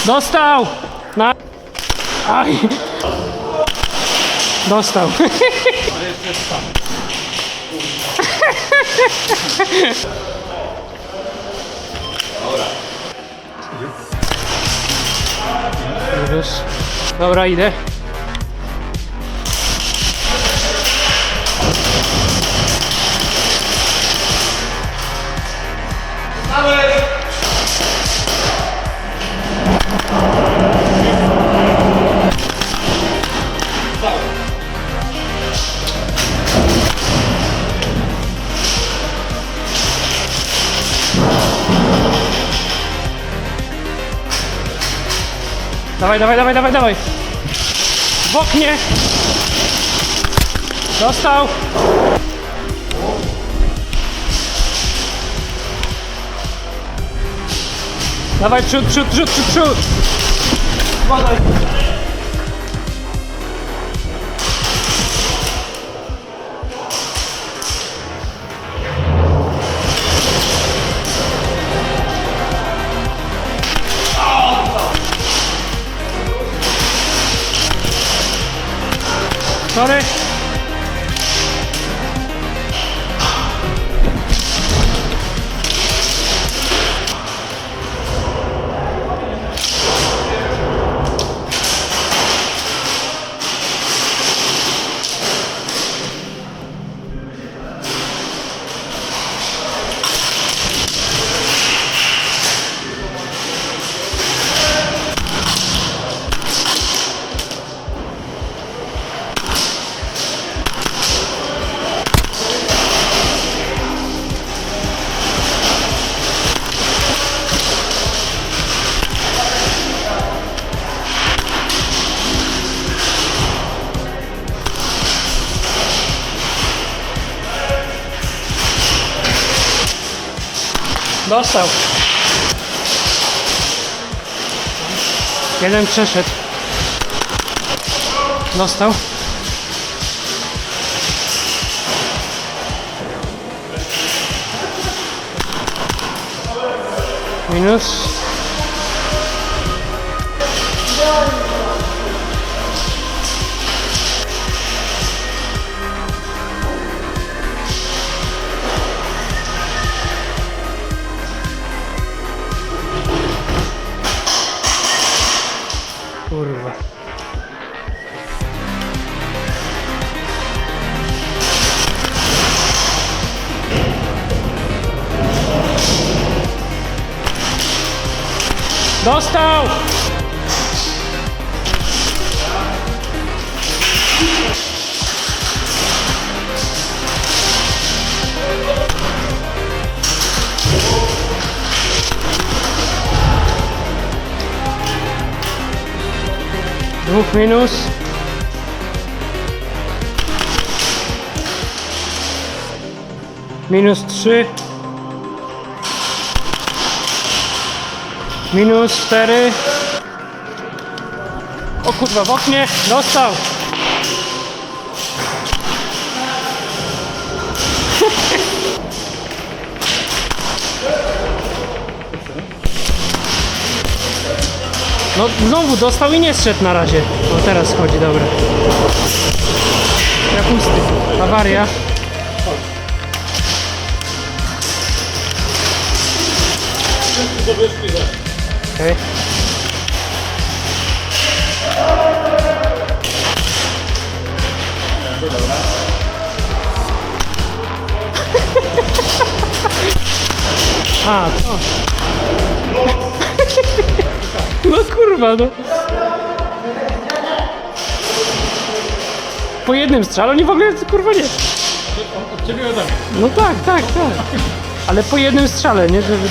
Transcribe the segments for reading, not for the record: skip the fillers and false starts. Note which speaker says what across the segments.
Speaker 1: Dostał! Na... Aj! Dostał. Wiesz? Dobra, idę. Dawaj, dawaj, dawaj, dawaj, dawaj. W oknie. Dostał. Dawaj, przód, przód, przód, przód, przód. Badaj. Sorry. Dostał. Jeden przeszedł. Dostał. Minus. Kurwa. Dostał! Dwóch minus. Minus 3. Minus 4. O kurwa, w oknie. Dostał. No znowu dostał i nie zszedł na razie. No teraz schodzi, dobra. Ja pusty. Awaria. Okay. A, to. No kurwa, no. Po jednym strzale, oni w ogóle kurwa nie.
Speaker 2: Od ciebie ode mnie.
Speaker 1: No tak, tak, tak. Ale po jednym strzale, nie? Żeby...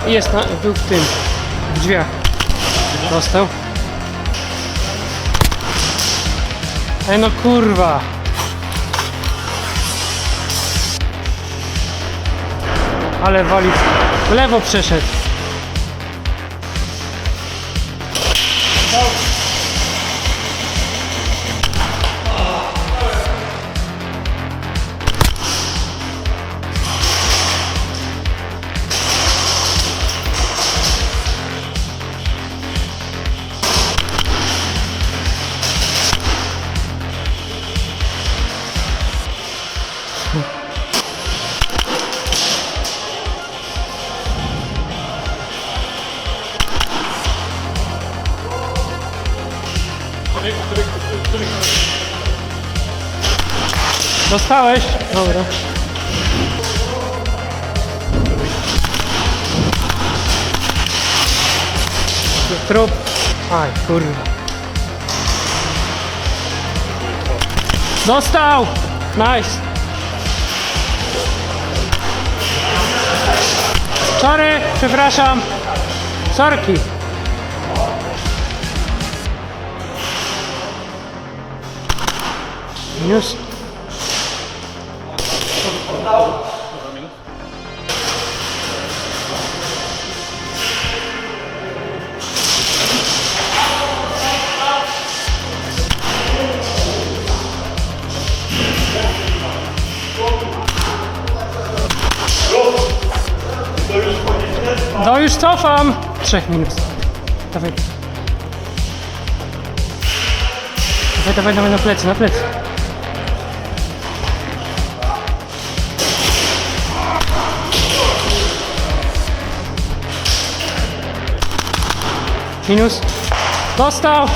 Speaker 1: Jest na, był w tym, w drzwiach. Dostał. Ej no kurwa. Ale wali. W lewo przeszedł. Dostałeś? Dobra. Trup. Aj, kurwa. Dostał! Nice. Sorry, przepraszam. Sorki. Już. No już cofam. 3 minut. Dawaj. Dawaj na plecy, na plecy. Minus. Dostał.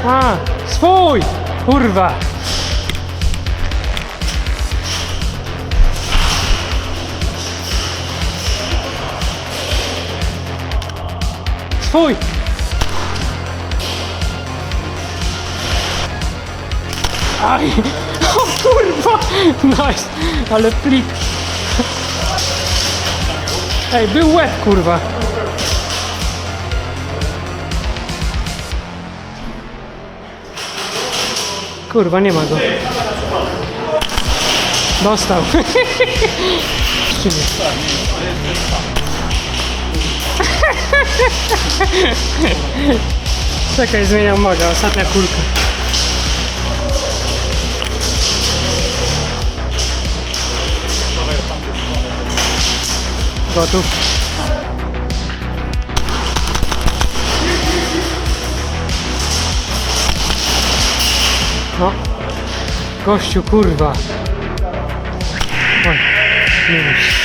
Speaker 1: A, swój. Kurwa. Swój. Aj. O kurwa. Nice. Ale plik. Ej, był łeb, kurwa. Kurwa, nie ma go. Dostał. Czy nie? Czekaj, zmieniam maga. Ostatnia kulka. Gotów. No. Gościu, kurwa. Oj, minus.